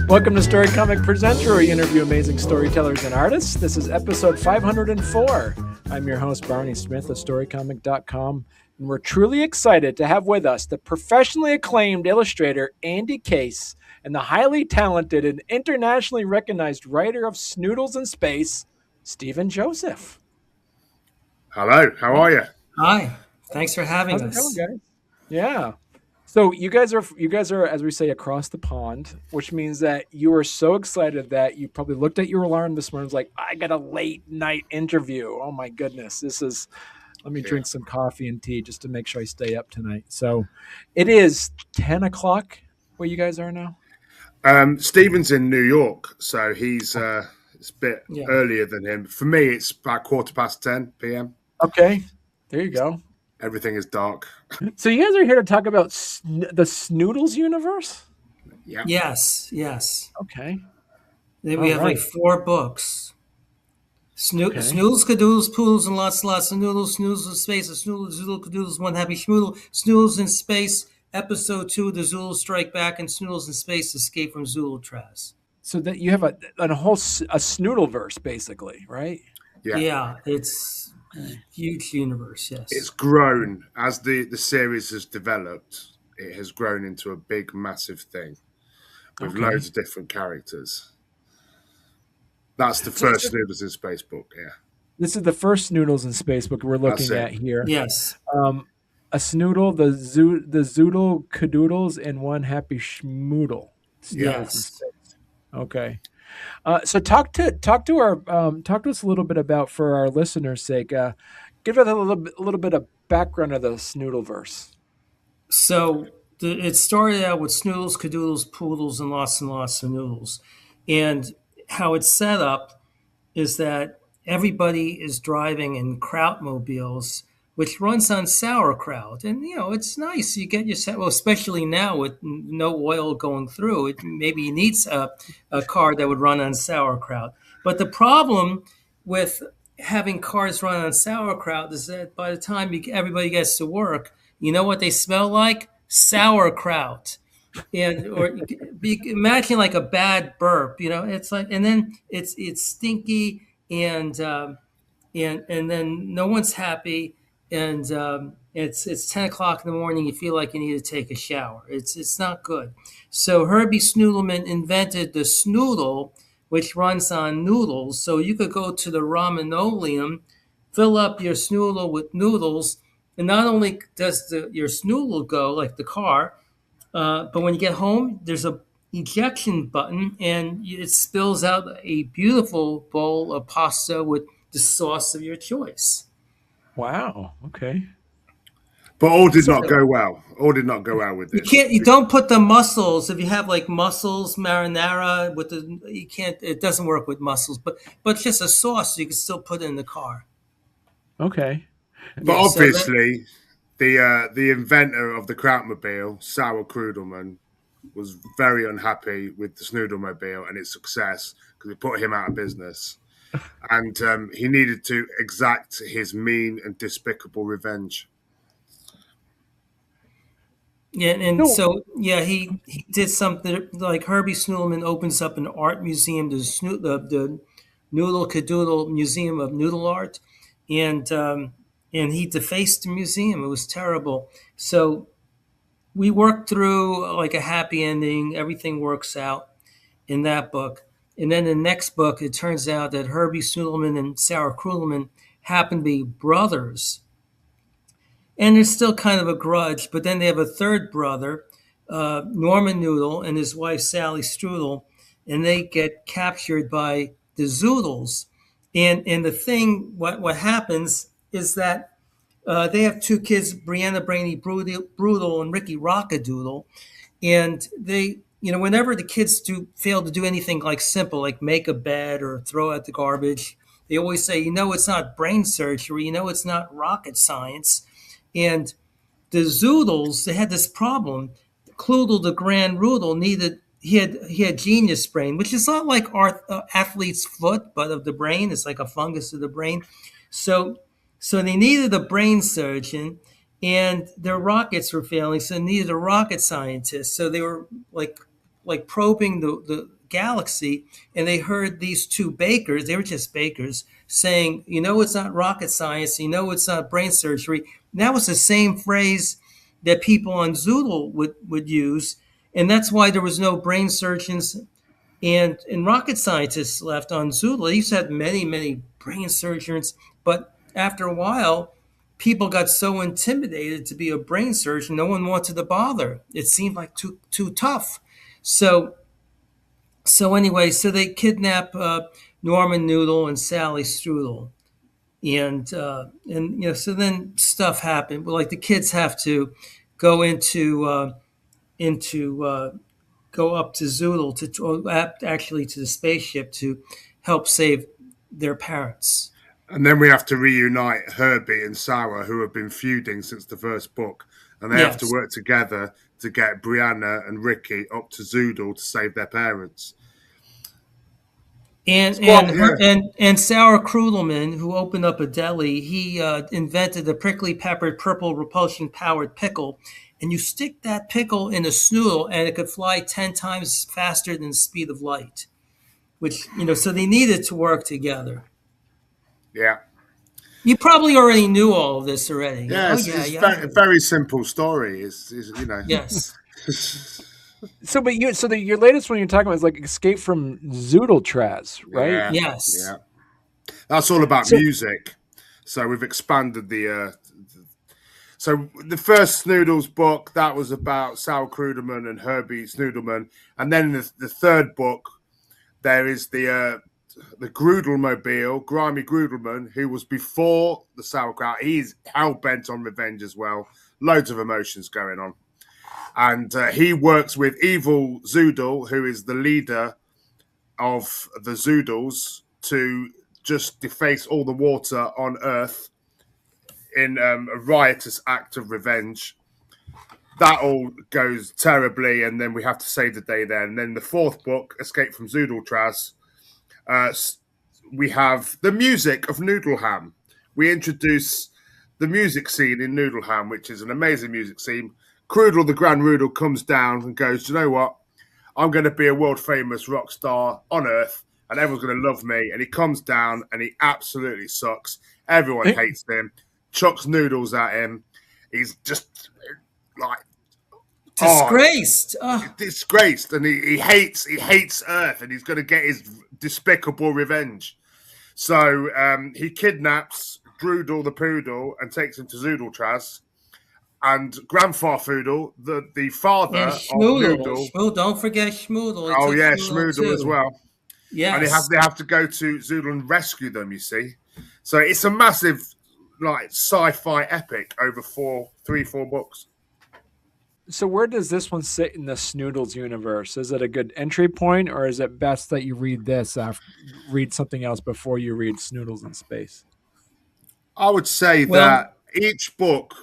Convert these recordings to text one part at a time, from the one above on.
Welcome to Storycomic Presents, where we interview amazing storytellers and artists. This is episode 504. I'm your host, Barney Smith of Storycomic.com, and we're truly excited to have with us the professionally acclaimed illustrator, Andy Case, and the highly talented and internationally recognized writer of Snoodles in Space, Stephen Joseph. Hello, how are you? Hi, thanks for having us. How's it going, guys? Yeah. So you guys are, as we say, across the pond, which means that you are so excited that you probably looked at your alarm this morning and was like, I got a late night interview. Oh my goodness. Let me drink some coffee and tea just to make sure I stay up tonight. So it is 10 o'clock where you guys are now? Stephen's in New York, so he's it's a bit earlier than him. For me, it's about 10:15 p.m. Okay, there you go. Everything is dark. So you guys are here to talk about the Snoodles Universe? Yeah. Yes. Okay. We have like 4 books. Snoodles, Cadoodles, Poodles, and lots of noodles. Snoodles in Space, a Snoodle, Zoodle, Cadoodles, One Happy Schmoodle. Snoodles in Space, Episode 2, The Zoodles Strike Back, and Snoodles in Space, Escape from Zoodletraz. So that you have a Snoodleverse, basically, right? Yeah, it's huge universe. Yes, it's grown as the series has developed. It has grown into a big, massive thing with loads of different characters. That's the first Snoodles in Space book. Yeah, this is the first Snoodles in Space book we're looking at here. Yes, a Snoodle, the Zoodle Cadoodles, and One Happy Schmoodle. Yes. Okay. So talk to us a little bit about, for our listeners' sake, give us a little bit of background of the Snoodleverse. So it started out with Snoodles, Cadoodles, Poodles, and lots of noodles. And how it's set up is that everybody is driving in Krautmobiles, which runs on sauerkraut. And, it's nice. You get your, especially now with no oil going through, maybe you need a car that would run on sauerkraut. But the problem with having cars run on sauerkraut is that by the time everybody gets to work, you know what they smell like? Sauerkraut. Imagine like a bad burp, it's like, and then it's stinky and then no one's happy. And it's 10 o'clock in the morning. You feel like you need to take a shower. It's not good. So Herbie Snoodleman invented the Snoodle, which runs on noodles. So you could go to the Ramenoleum, fill up your Snoodle with noodles, and not only does your Snoodle go like the car, but when you get home, there's a ejection button, and it spills out a beautiful bowl of pasta with the sauce of your choice. Wow. Okay. But all did not go well. All did not go well with this. You don't put the mussels. If you have like mussels marinara it doesn't work with mussels. But just a sauce, you can still put it in the car. Okay. But obviously, the inventor of the Krautmobile, Sauer Krudelman, was very unhappy with the Snoodlemobile and its success because it put him out of business. And he needed to exact his mean and despicable revenge. Yeah, he did something like Herbie Snoodleman opens up an art museum, the Noodle Cadoodle Museum of Noodle Art, and he defaced the museum. It was terrible. So we worked through like a happy ending. Everything works out in that book. And then the next book, it turns out that Herbie Snoodleman and Sauer Krudelman happen to be brothers. And there's still kind of a grudge, but then they have a third brother, Norman Noodle, and his wife, Sally Strudel, and they get captured by the Zoodles. And the thing, what happens is that they have 2 kids, Brianna Brainy Brutal and Ricky Rockadoodle, and they, whenever the kids fail to do anything like simple, like make a bed or throw out the garbage, they always say, it's not brain surgery, it's not rocket science. And the Zoodles, they had this problem. Cloodle the Grand Roodle he had genius brain, which is not like our athlete's foot, but of the brain. It's like a fungus of the brain. So so they needed a brain surgeon, and their rockets were failing, so they needed a rocket scientist. So they were like probing the galaxy, and they heard these two bakers, they were just bakers, saying, it's not rocket science, it's not brain surgery. And that was the same phrase that people on Zoodle would use. And that's why there was no brain surgeons and rocket scientists left on Zoodle. They used to have many, many brain surgeons, but after a while, people got so intimidated to be a brain surgeon, no one wanted to bother. It seemed like too tough. So anyway, so they kidnap Norman Noodle and Sally Strudel, and so then stuff happened. Like the kids have to go go up to Zoodle actually to the spaceship to help save their parents. And then we have to reunite Herbie and Sour, who have been feuding since the first book, and they have to work together to get Brianna and Ricky up to Zoodle to save their parents. And Sour Krudelman, who opened up a deli, he invented the prickly peppered purple repulsion powered pickle. And you stick that pickle in a Snoodle, and it could fly 10 times faster than the speed of light. Which, so they needed to work together. Yeah. You probably already knew all of this already. Yeah, it's very simple story. Is Yes. Your latest one you're talking about is like Escape from Zoodletraz, right? Yeah, yes. Yeah. That's all about music. So we've expanded the. So the first Snoodles book, that was about Sal Kruderman and Herbie Snoodleman, and then the third book, there is the Grudel-mobile, Grimy Grudelman, who was before the sauerkraut. He's hell bent on revenge as well. Loads of emotions going on. And he works with Evil Zoodle, who is the leader of the Zoodles, to just deface all the water on Earth in a riotous act of revenge. That all goes terribly, and then we have to save the day there. And then the fourth book, Escape from Zoodletraz, we have the music of Noodleham. We introduce the music scene in Noodleham, which is an amazing music scene. Crudel the Grand Roodle comes down and goes, you know what? I'm going to be a world famous rock star on Earth, and everyone's going to love me. And he comes down and he absolutely sucks. Everyone hates him. Chucks noodles at him. He's just like disgraced. Disgraced, and he hates Earth, and he's going to get his despicable revenge. So he kidnaps Droodle the Poodle and takes him to Zoodletraz. And Grandfarfoodle, the father of Noodle. Don't forget Schmoodle. Oh yeah, Schmoodle as well. Yeah, and they have to go to Zoodle and rescue them. You see, so it's a massive sci-fi epic over 4 books. So where does this one sit in the Snoodles universe? Is it a good entry point, or is it best that you read this read something else before you read Snoodles in Space? I would say that each book,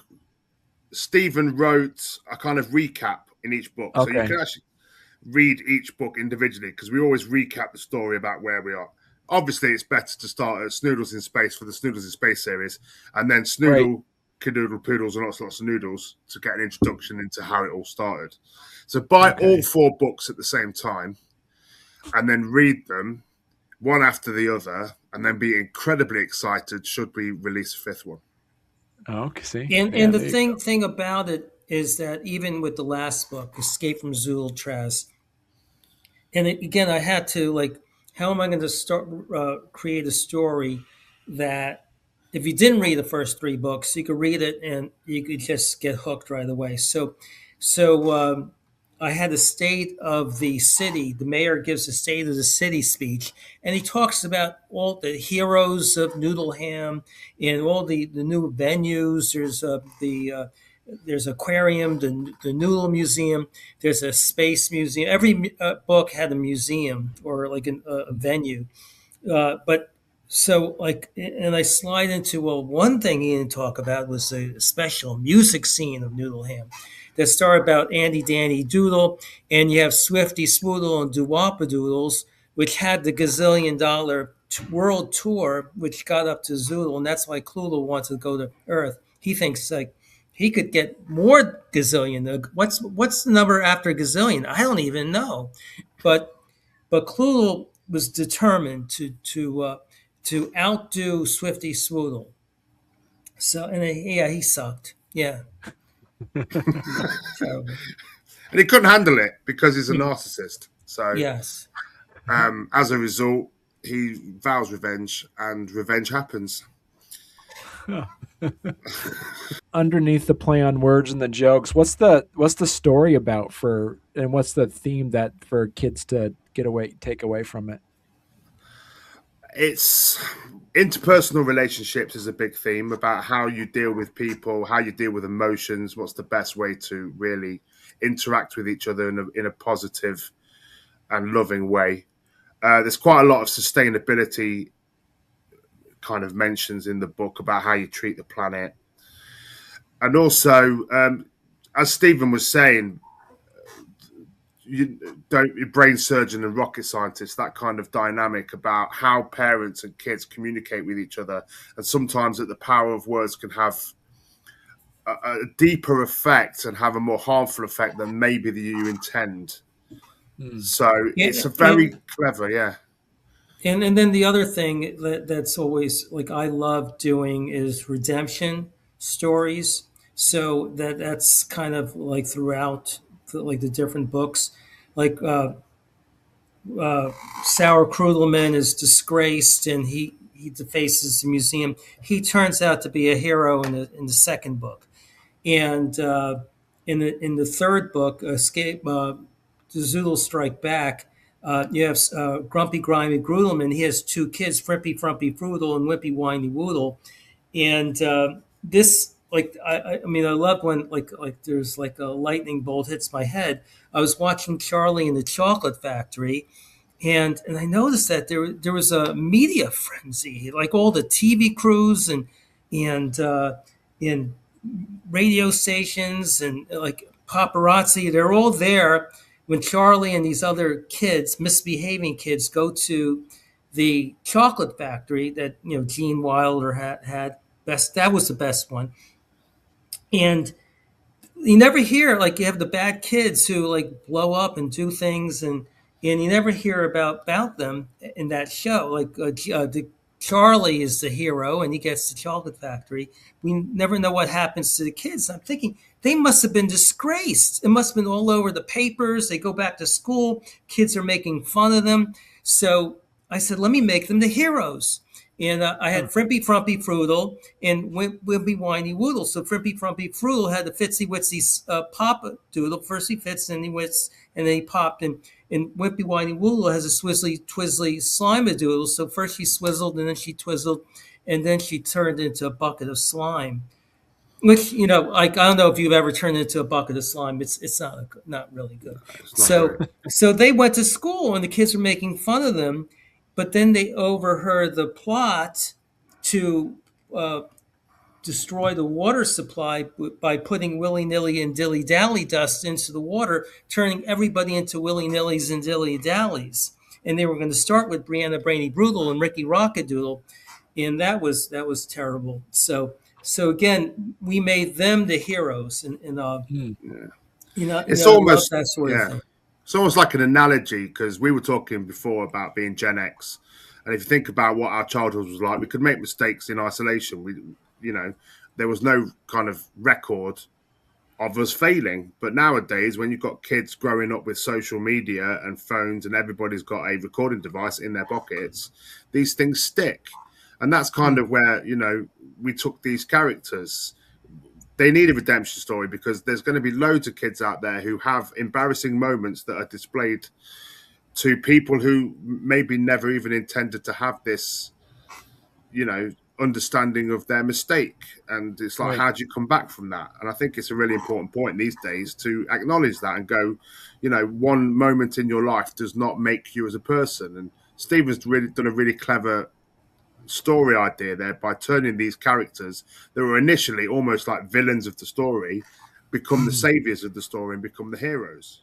Stephen wrote a kind of recap in each book. Okay. So you can actually read each book individually, because we always recap the story about where we are. Obviously, it's better to start at Snoodles in Space for the Snoodles in Space series, and then Snoodle, Cadoodle, Poodles, and lots of noodles to get an introduction into how it all started. So buy all 4 books at the same time, and then read them one after the other, and then be incredibly excited should we release a 5th one. Oh, okay. See? And the thing about it is that even with the last book, Escape from Zoodletraz, and again, I had to how am I going to start create a story that if you didn't read the first 3 books, you could read it and you could just get hooked right away. So I had the state of the city. The mayor gives the state of the city speech, and he talks about all the heroes of Noodleham and all the new venues. There's aquarium, the Noodle Museum. There's a space museum. Every book had a museum or a venue. And I slide into, one thing he didn't talk about was the special music scene of Noodleham. that start about Andy Danny Doodle, and you have Swifty Swoodle and Doo-Wop Doodles, which had the gazillion-dollar world tour, which got up to Zoodle, and that's why Cluedel wants to go to Earth. He thinks like he could get more gazillion. What's the number after gazillion? I don't even know, but Cluedel was determined to outdo Swifty Swoodle. So he sucked. Yeah, terrible. And he couldn't handle it because he's a narcissist. So Yes. as a result, he vows revenge, and revenge happens. Underneath the play on words and the jokes, what's the story about and what's the theme that for kids to take away from it? It's interpersonal relationships is a big theme about how you deal with people, how you deal with emotions, what's the best way to really interact with each other in a positive and loving way. There's quite a lot of sustainability kind of mentions in the book about how you treat the planet. And also, as Stephen was saying, your brain surgeon and rocket scientist, that kind of dynamic about how parents and kids communicate with each other, and sometimes that the power of words can have a deeper effect and have a more harmful effect than maybe you intend. So it's a very clever, yeah. And then the other thing that's always like I love doing is redemption stories. So that's kind of like throughout like the different books, like Sauer Krudelman is disgraced and he defaces the museum. He turns out to be a hero in the second book, and in the third book, Escape, the Zoodles Strike Back. You have Grumpy Grimy Grudelman. He has two kids, Frimpy Frumpy Fruidle and Wimpy Whiny Woodle. And this, like, I mean, I love when like there's like a lightning bolt hits my head. I was watching Charlie and the Chocolate Factory, and I noticed that there was a media frenzy, like all the TV crews and radio stations and like paparazzi. They're all there when Charlie and these other kids, misbehaving kids, go to the chocolate factory that Gene Wilder had best. That was the best one, and you never hear like you have the bad kids who like blow up and do things, and you never hear about them in that show. Like the Charlie is the hero, and he gets the chocolate factory. We never know what happens to the kids. I'm thinking they must have been disgraced. It must have been all over the papers. They go back to school. Kids are making fun of them. So I said, let me make them the heroes. And I had Frimpy Frumpy Fruidle and Wimpy Whiny Woodle. So Frimpy Frumpy Fruidle had the Fitsy Witsy Pop Doodle. First he fits, then he wits, and then he popped. And Wimpy Whiny Woodle has a Swizzly Twizzly Slime-a-Doodle. So first she swizzled, and then she twizzled, and then she turned into a bucket of slime. Which, like I don't know if you've ever turned into a bucket of slime. It's not really good. So they went to school, and the kids were making fun of them. But then they overheard the plot to destroy the water supply by putting willy-nilly and dilly-dally dust into the water, turning everybody into willy-nillys and dilly-dallies. And they were going to start with Brianna Brainy Brutal and Ricky Rockadoodle, and that was terrible. So again, we made them the heroes, and it's almost that sort of thing. It's almost like an analogy because we were talking before about being Gen X, and if you think about what our childhood was like, we could make mistakes in isolation. There was no kind of record of us failing. But nowadays, when you've got kids growing up with social media and phones, and everybody's got a recording device in their pockets, these things stick, and that's kind of where we took these characters. They need a redemption story because there's going to be loads of kids out there who have embarrassing moments that are displayed to people who maybe never even intended to have this, understanding of their mistake. And it's like, how do you come back from that? And I think it's a really important point these days to acknowledge that and go, one moment in your life does not make you as a person. And Stephen's really done a really clever story idea there by turning these characters that were initially almost like villains of the story become the saviors of the story and become the heroes.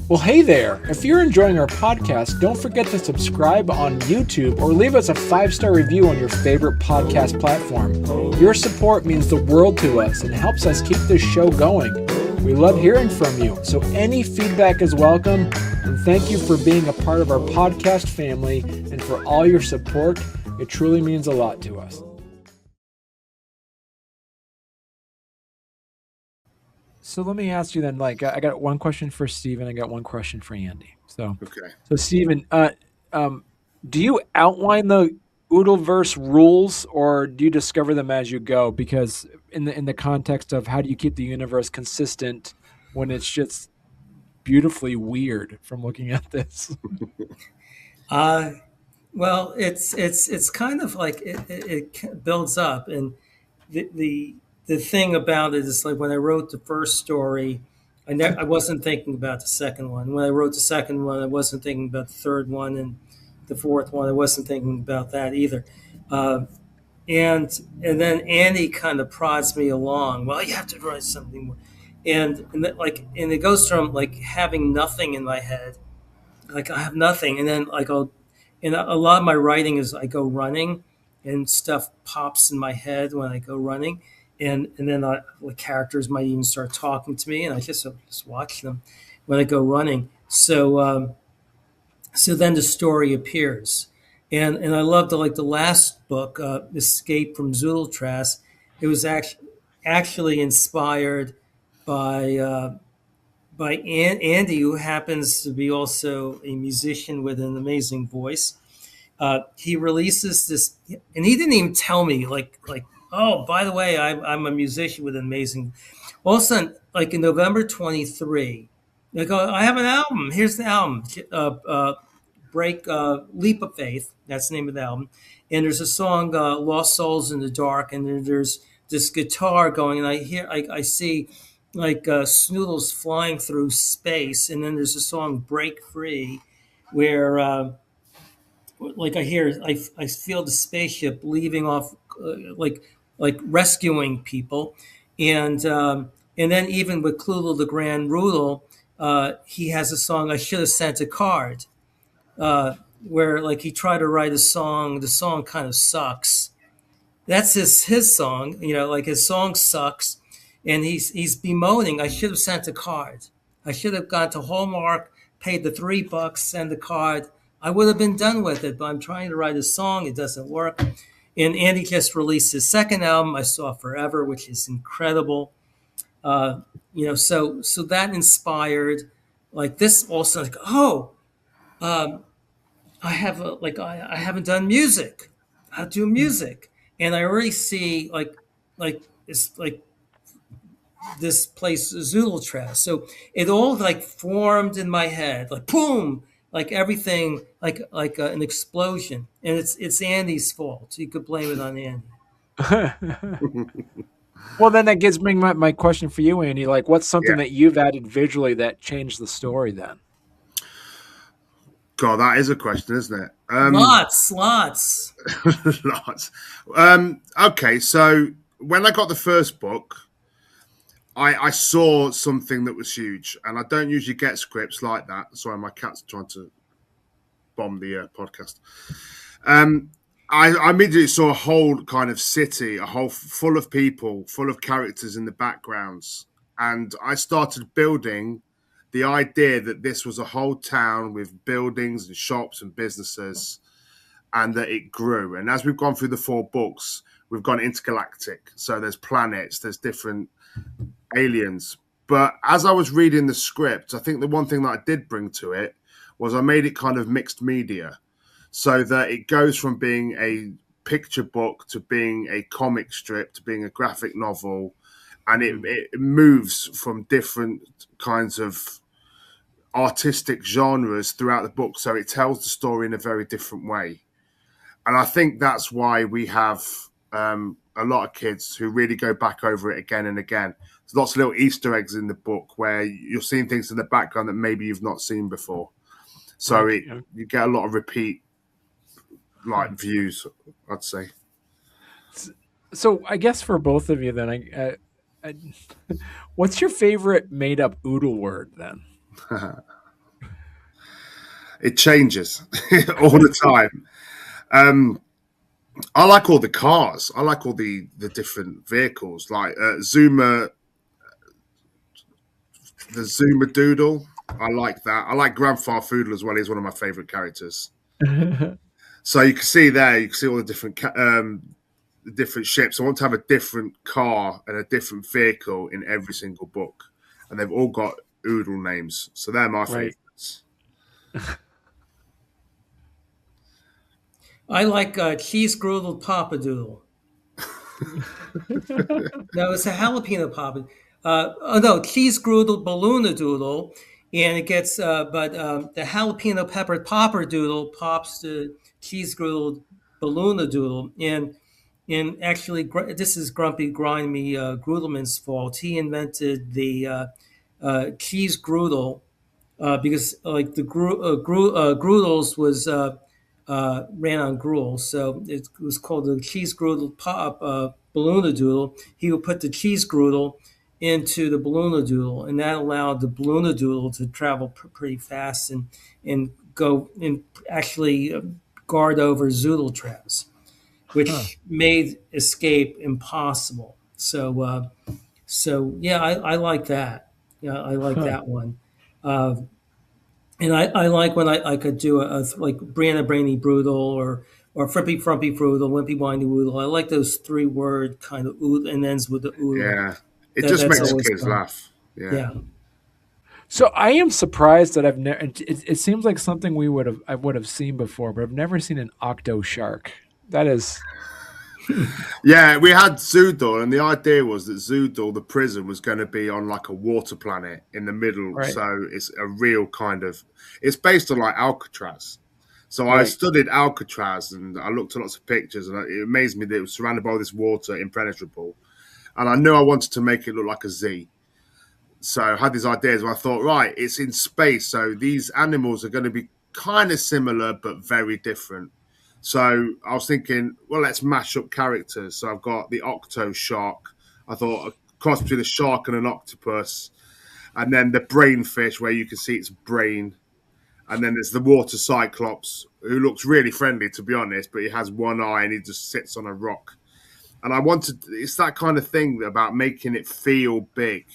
Well, hey there. If you're enjoying our podcast, don't forget to subscribe on YouTube or leave us a 5-star review on your favorite podcast platform. Your support means the world to us and helps us keep this show going. We love hearing from you, so any feedback is welcome. And thank you for being a part of our podcast family and for all your support. It truly means a lot to us. So let me ask you then, I got one question for Steven, I got one question for Andy. So Steven, do you outline the oodle-verse rules or do you discover them as you go? Because in the context of how do you keep the universe consistent when it's just beautifully weird from looking at this? Well, it's kind of like it builds up, and the thing about it is like when I wrote the first story, I wasn't thinking about the second one. When I wrote the second one, I wasn't thinking about the third one, and the fourth one, I wasn't thinking about that either. And then Andy kind of prods me along. Well, you have to write something more, and it goes from like having nothing in my head, like I have nothing, and then and a lot of my writing is I go running, and stuff pops in my head when I go running, and then the characters might even start talking to me, and I just watch them when I go running. So then the story appears, and I love the last book, Escape from Zoodletraz. It was actually inspired by Andy, who happens to be also a musician with an amazing voice. He releases this, and he didn't even tell me, oh, by the way, I'm a musician with an amazing. All of a sudden, like in November 23, I go, I have an album. Here's the album, Leap of Faith. That's the name of the album. And there's a song, Lost Souls in the Dark, and then there's this guitar going, and I see Snoodles flying through space, and then there's a song Break Free where I feel the spaceship leaving off, like rescuing people, and then even with Cloodle the Grand Rudel, he has a song I should have sent a card, where like he tried to write a song, the song kind of sucks. That's his song, like his song sucks, and he's bemoaning. I should have sent a card. I should have gone to Hallmark, paid the $3, sent the card. I would have been done with it, but I'm trying to write a song. It doesn't work. And Andy just released his second album, I Saw Forever, which is incredible. So that inspired like this also. Like, I haven't done music. I'll do music, and I already see it's like this place Zoodletraz. So it all like formed in my head, like boom, like everything, like an explosion. And it's Andy's fault. You could blame it on Andy. Well, then that gives me my question for you, Andy. Like, what's something that you've added visually that changed the story then? God, that is a question, isn't it? Lots. Lots. Okay, so when I got the first book, I saw something that was huge, and I don't usually get scripts like that. Sorry, my cat's trying to bomb the podcast. I immediately saw a whole kind of city, a whole full of people, full of characters in the backgrounds, and I started building the idea that this was a whole town with buildings and shops and businesses, and that it grew. And as we've gone through the 4 books, we've gone intergalactic. So there's planets, there's different aliens. But as I was reading the script, I think the one thing that I did bring to it was I made it kind of mixed media, so that it goes from being a picture book to being a comic strip to being a graphic novel, and it moves from different kinds of artistic genres throughout the book, so it tells the story in a very different way. And I think that's why we have a lot of kids who really go back over it again and again. There's lots of little Easter eggs in the book where you're seeing things in the background that maybe you've not seen before. So you get a lot of repeat views, I'd say. So I guess for both of you, then, I what's your favorite made up oodle word then? It changes all the time. I like all the cars. I like all the different vehicles, like Zuma, the Zuma Doodle. I like that. I like Grandfather Foodle as well. He's one of my favorite characters. So you can see there, you can see all the different ships. I want to have a different car and a different vehicle in every single book, and they've all got oodle names. So they're my favorites. I like cheese grilled Papa Doodle. No, it's a jalapeno Papa. No, cheese grilled Balloon-a-Doodle, and it gets but the jalapeno peppered Popper Doodle pops the cheese grilled Balloon-a-Doodle, and actually this is Grumpy Grimy Grudelman's fault. He invented the cheese Grudel because like the Grudels was ran on gruel, so it was called the cheese Grudel pop Balloon-a-Doodle. He would put the cheese Grudel into the Balloon-a-Doodle, and that allowed the Balloon-a-Doodle to travel pretty fast and go and actually guard over Zoodletraz, which made escape impossible. So yeah, I like that. Yeah, I like that one. And I like when I could do like Brianna Brainy Brutal or Frippy Frumpy Frutal, Wimpy Windy Woodle. I like those 3-word kind of and ends with the oodle. Yeah, it just makes kids laugh. Yeah. So I am surprised that I've never. It seems like something I would have seen before, but I've never seen an octo shark. That is. Yeah, we had Zoodle, and the idea was that Zoodle, the prison, was going to be on like a water planet in the middle. Right. So it's a real kind of. It's based on like Alcatraz. So I studied Alcatraz, and I looked at lots of pictures, and it amazed me that it was surrounded by all this water, impenetrable. And I knew I wanted to make it look like a Z. So I had these ideas where I thought, right, it's in space, so these animals are going to be kind of similar but very different. So I was thinking, well, let's mash up characters. So I've got the octo shark. I thought a cross between a shark and an octopus. And then the brain fish, where you can see its brain. And then there's the water cyclops, who looks really friendly, to be honest, but he has one eye and he just sits on a rock. And it's that kind of thing about making it feel big.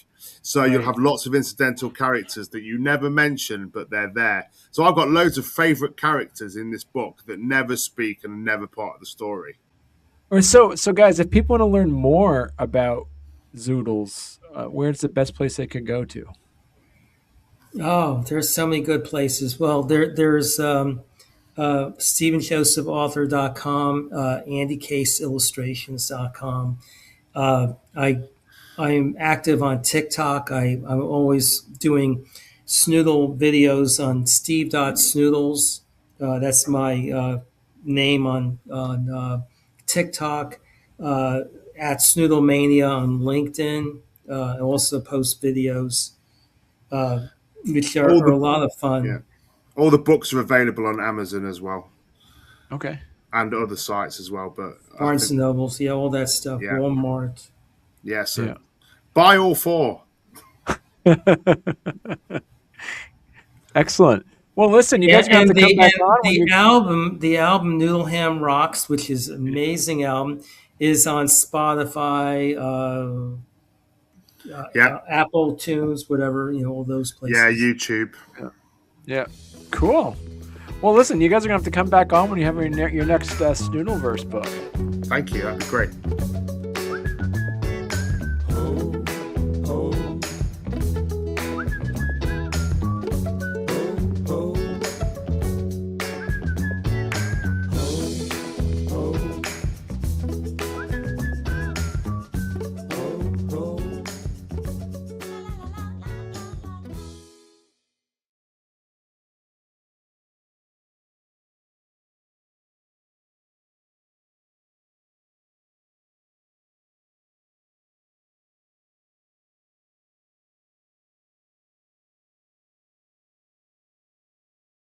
So you'll have lots of incidental characters that you never mention, but they're there. So I've got loads of favourite characters in this book that never speak and are never part of the story. So guys, if people want to learn more about Zoodles, where's the best place they could go to? Oh, there's so many good places. Well, there's StephenJosephAuthor.com, AndyCaseIllustrations.com. I'm active on TikTok. I'm always doing Snoodle videos on Steve.Snoodles. That's my name on TikTok. At Snoodlemania on LinkedIn. I also post videos, which are a lot of fun. Yeah. All the books are available on Amazon as well. Okay. And other sites as well. But Barnes and Nobles, all that stuff. Yeah. Walmart. Yes. Yeah, buy all 4. Excellent. Well, listen, you guys are going to come back on. The album Noodleham Rocks, which is an amazing album, is on Spotify, Apple Tunes, whatever, all those places. Yeah, YouTube. Yeah. Cool. Well, listen, you guys are going to have to come back on when you have your next Snoodleverse book. Thank you. That'd be great.